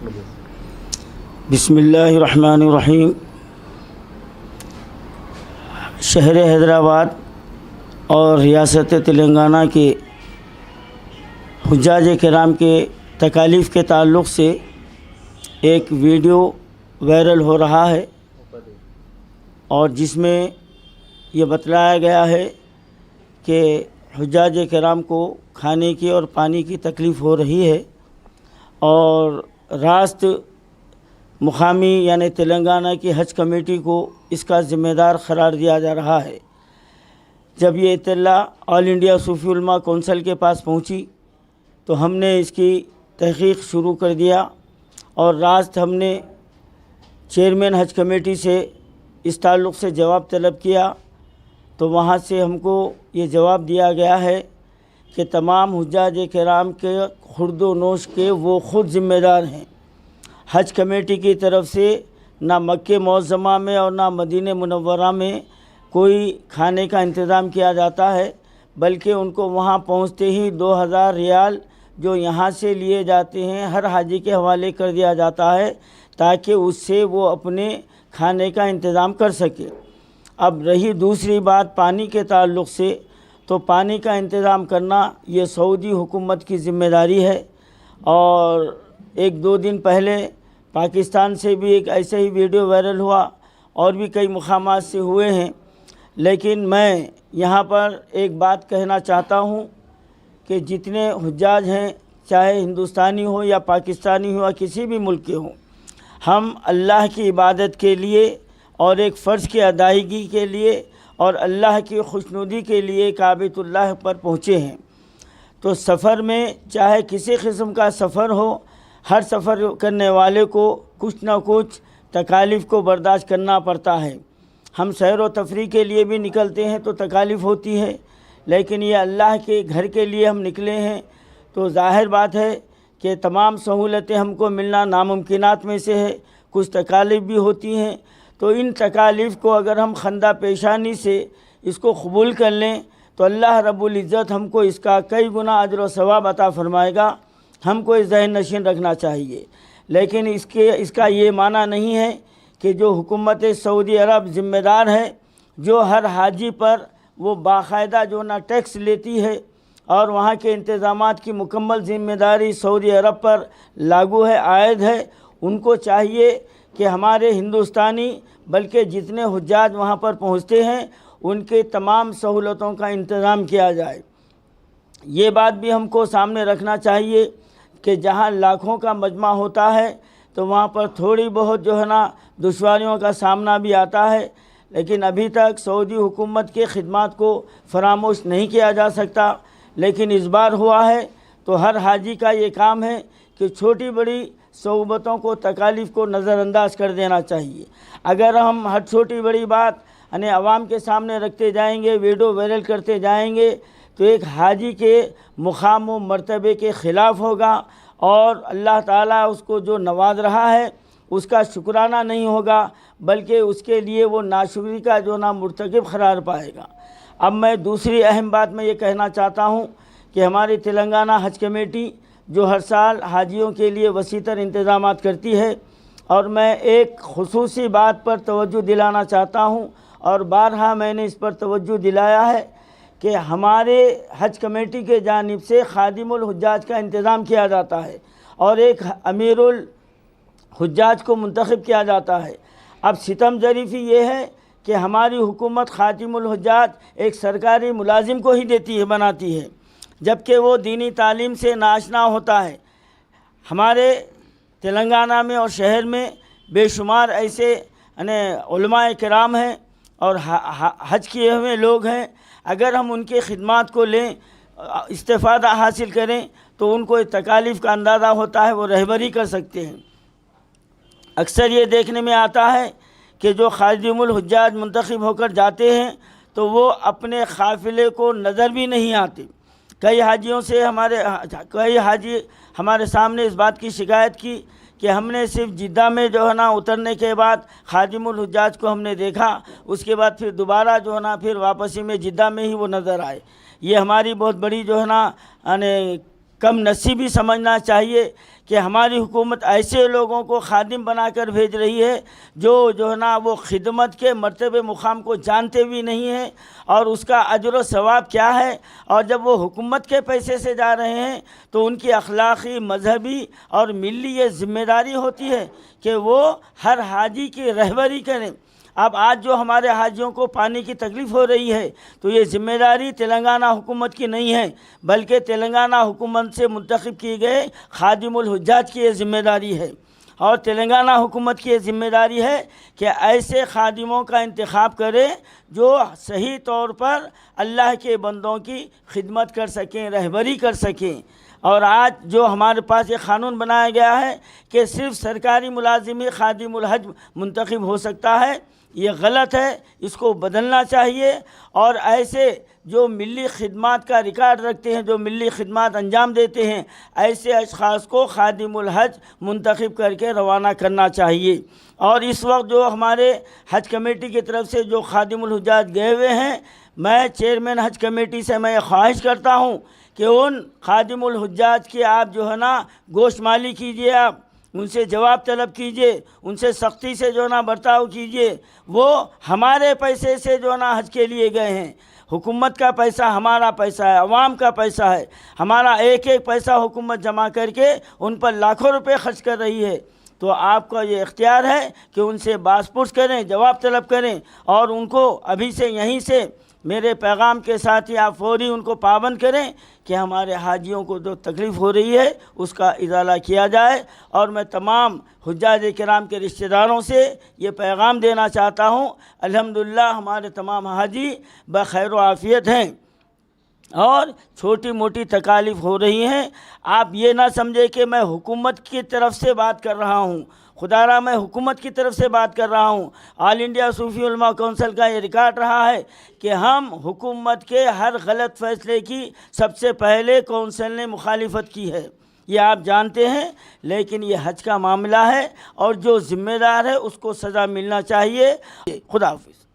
بسم اللہ الرحمن الرحیم۔ شہر حیدرآباد اور ریاست تلنگانہ کے حجاج کرام کے تکالیف کے تعلق سے ایک ویڈیو وائرل ہو رہا ہے اور جس میں یہ بتلایا گیا ہے کہ حجاج کرام کو کھانے کی اور پانی کی تکلیف ہو رہی ہے اور راست مقامی یعنی تلنگانہ کی حج کمیٹی کو اس کا ذمہ دار قرار دیا جا رہا ہے۔ جب یہ اطلاع آل انڈیا صوفی علماء کونسل کے پاس پہنچی تو ہم نے اس کی تحقیق شروع کر دیا اور راست ہم نے چیئرمین حج کمیٹی سے اس تعلق سے جواب طلب کیا تو وہاں سے ہم کو یہ جواب دیا گیا ہے کہ تمام حجاج کرام کے خورد و نوش کے وہ خود ذمہ دار ہیں۔ حج کمیٹی کی طرف سے نہ مکہ معظمہ میں اور نہ مدینہ منورہ میں کوئی کھانے کا انتظام کیا جاتا ہے، بلکہ ان کو وہاں پہنچتے ہی 2000 ریال جو یہاں سے لیے جاتے ہیں ہر حاجی کے حوالے کر دیا جاتا ہے تاکہ اس سے وہ اپنے کھانے کا انتظام کر سکے۔ اب رہی دوسری بات پانی کے تعلق سے، تو پانی کا انتظام کرنا یہ سعودی حکومت کی ذمہ داری ہے اور ایک دو دن پہلے پاکستان سے بھی ایک ایسا ہی ویڈیو وائرل ہوا اور بھی کئی مقامات سے ہوئے ہیں، لیکن میں یہاں پر ایک بات کہنا چاہتا ہوں کہ جتنے حجاج ہیں چاہے ہندوستانی ہو یا پاکستانی ہو یا کسی بھی ملک کے ہوں، ہم اللہ کی عبادت کے لیے اور ایک فرض کی ادائیگی کے لیے اور اللہ کی خوشنودی کے لیے کعبۃ اللہ پر پہنچے ہیں۔ تو سفر میں چاہے کسی قسم کا سفر ہو، ہر سفر کرنے والے کو کچھ نہ کچھ تکالیف کو برداشت کرنا پڑتا ہے۔ ہم سیر و تفریح کے لیے بھی نکلتے ہیں تو تکالیف ہوتی ہے، لیکن یہ اللہ کے گھر کے لیے ہم نکلے ہیں تو ظاہر بات ہے کہ تمام سہولتیں ہم کو ملنا ناممکنات میں سے ہے، کچھ تکالیف بھی ہوتی ہیں۔ تو ان تکالیف کو اگر ہم خندہ پیشانی سے اس کو قبول کر لیں تو اللہ رب العزت ہم کو اس کا کئی گنا اجر و ثواب عطا فرمائے گا۔ ہم کو اس ذہن نشین رکھنا چاہیے، لیکن اس کا یہ معنی نہیں ہے کہ جو حکومت سعودی عرب ذمہ دار ہے، جو ہر حاجی پر وہ باقاعدہ جو نہ ٹیکس لیتی ہے اور وہاں کے انتظامات کی مکمل ذمہ داری سعودی عرب پر لاگو ہے، عائد ہے، ان کو چاہیے کہ ہمارے ہندوستانی بلکہ جتنے حجاج وہاں پر پہنچتے ہیں ان کے تمام سہولتوں کا انتظام کیا جائے۔ یہ بات بھی ہم کو سامنے رکھنا چاہیے کہ جہاں لاکھوں کا مجمع ہوتا ہے تو وہاں پر تھوڑی بہت جو ہے نا دشواریوں کا سامنا بھی آتا ہے، لیکن ابھی تک سعودی حکومت کے خدمات کو فراموش نہیں کیا جا سکتا، لیکن اس بار ہوا ہے تو ہر حاجی کا یہ کام ہے کہ چھوٹی بڑی صعوبتوں کو تکالیف کو نظر انداز کر دینا چاہیے۔ اگر ہم ہر چھوٹی بڑی بات یعنی عوام کے سامنے رکھتے جائیں گے، ویڈیو وائرل کرتے جائیں گے تو ایک حاجی کے مقام و مرتبے کے خلاف ہوگا اور اللہ تعالیٰ اس کو جو نواز رہا ہے اس کا شکرانہ نہیں ہوگا، بلکہ اس کے لیے وہ ناشکری کا جو نا مرتکب قرار پائے گا۔ اب میں دوسری اہم بات میں یہ کہنا چاہتا ہوں کہ ہماری تلنگانہ حج کمیٹی جو ہر سال حاجیوں کے لیے وسیع تر انتظامات کرتی ہے، اور میں ایک خصوصی بات پر توجہ دلانا چاہتا ہوں اور بارہا میں نے اس پر توجہ دلایا ہے کہ ہمارے حج کمیٹی کے جانب سے خادم الحجاج کا انتظام کیا جاتا ہے اور ایک امیر الحجاج کو منتخب کیا جاتا ہے۔ اب ستم ظریفی یہ ہے کہ ہماری حکومت خاتم الحجاج ایک سرکاری ملازم کو ہی دیتی ہے، بناتی ہے، جبکہ وہ دینی تعلیم سے ناآشنا ہوتا ہے۔ ہمارے تلنگانہ میں اور شہر میں بے شمار ایسے علماء کرام ہیں اور حج کیے ہوئے لوگ ہیں، اگر ہم ان کی خدمات کو لیں، استفادہ حاصل کریں تو ان کو تکالیف کا اندازہ ہوتا ہے، وہ رہبری کر سکتے ہیں۔ اکثر یہ دیکھنے میں آتا ہے کہ جو خادم الحجاج منتخب ہو کر جاتے ہیں تو وہ اپنے قافلے کو نظر بھی نہیں آتے۔ کئی حاجی ہمارے سامنے اس بات کی شکایت کی کہ ہم نے صرف جدہ میں جو ہے نا اترنے کے بعد خادم الحجاج کو ہم نے دیکھا، اس کے بعد پھر دوبارہ جو ہے نا پھر واپسی میں جدہ میں ہی وہ نظر آئے۔ یہ ہماری بہت بڑی جو ہے نا کم نصیبی سمجھنا چاہیے کہ ہماری حکومت ایسے لوگوں کو خادم بنا کر بھیج رہی ہے جو ہے نا وہ خدمت کے مرتبے مقام کو جانتے بھی نہیں ہیں اور اس کا اجر و ثواب کیا ہے، اور جب وہ حکومت کے پیسے سے جا رہے ہیں تو ان کی اخلاقی، مذہبی اور ملی یہ ذمہ داری ہوتی ہے کہ وہ ہر حاجی کی رہبری کریں۔ اب آج جو ہمارے حاجیوں کو پانی کی تکلیف ہو رہی ہے تو یہ ذمہ داری تلنگانہ حکومت کی نہیں ہے، بلکہ تلنگانہ حکومت سے منتخب کیے گئے خادم الحجاج کی یہ ذمہ داری ہے، اور تلنگانہ حکومت کی یہ ذمہ داری ہے کہ ایسے خادموں کا انتخاب کرے جو صحیح طور پر اللہ کے بندوں کی خدمت کر سکیں، رہبری کر سکیں۔ اور آج جو ہمارے پاس یہ قانون بنایا گیا ہے کہ صرف سرکاری ملازم ہی خادم الحج منتخب ہو سکتا ہے، یہ غلط ہے، اس کو بدلنا چاہیے، اور ایسے جو ملی خدمات کا ریکارڈ رکھتے ہیں، جو ملی خدمات انجام دیتے ہیں، ایسے اشخاص کو خادم الحج منتخب کر کے روانہ کرنا چاہیے۔ اور اس وقت جو ہمارے حج کمیٹی کی طرف سے جو خادم الحجاج گئے ہوئے ہیں، میں چیئرمین حج کمیٹی سے میں یہ خواہش کرتا ہوں کہ ان خادم الحجاج کی آپ جو ہے نا گوشت مالی کیجیے، آپ ان سے جواب طلب کیجئے، ان سے سختی سے جو نا برتاؤ کیجئے۔ وہ ہمارے پیسے سے جو نا حج کے لیے گئے ہیں، حکومت کا پیسہ ہمارا پیسہ ہے، عوام کا پیسہ ہے، ہمارا ایک ایک پیسہ حکومت جمع کر کے ان پر لاکھوں روپے خرچ کر رہی ہے۔ تو آپ کا یہ اختیار ہے کہ ان سے باز پرس کریں، جواب طلب کریں، اور ان کو ابھی سے یہیں سے میرے پیغام کے ساتھ ہی آپ فوری ان کو پابند کریں کہ ہمارے حاجیوں کو جو تکلیف ہو رہی ہے اس کا ازالہ کیا جائے۔ اور میں تمام حجاج کرام کے رشتہ داروں سے یہ پیغام دینا چاہتا ہوں، الحمدللہ ہمارے تمام حاجی بخیر و عافیت ہیں، اور چھوٹی موٹی تکالیف ہو رہی ہیں۔ آپ یہ نہ سمجھے کہ میں حکومت کی طرف سے بات کر رہا ہوں، خدا را میں حکومت کی طرف سے بات کر رہا ہوں۔ آل انڈیا صوفی علماء کونسل کا یہ ریکارڈ رہا ہے کہ ہم حکومت کے ہر غلط فیصلے کی سب سے پہلے کونسل نے مخالفت کی ہے، یہ آپ جانتے ہیں، لیکن یہ حج کا معاملہ ہے اور جو ذمہ دار ہے اس کو سزا ملنا چاہیے۔ خدا حافظ۔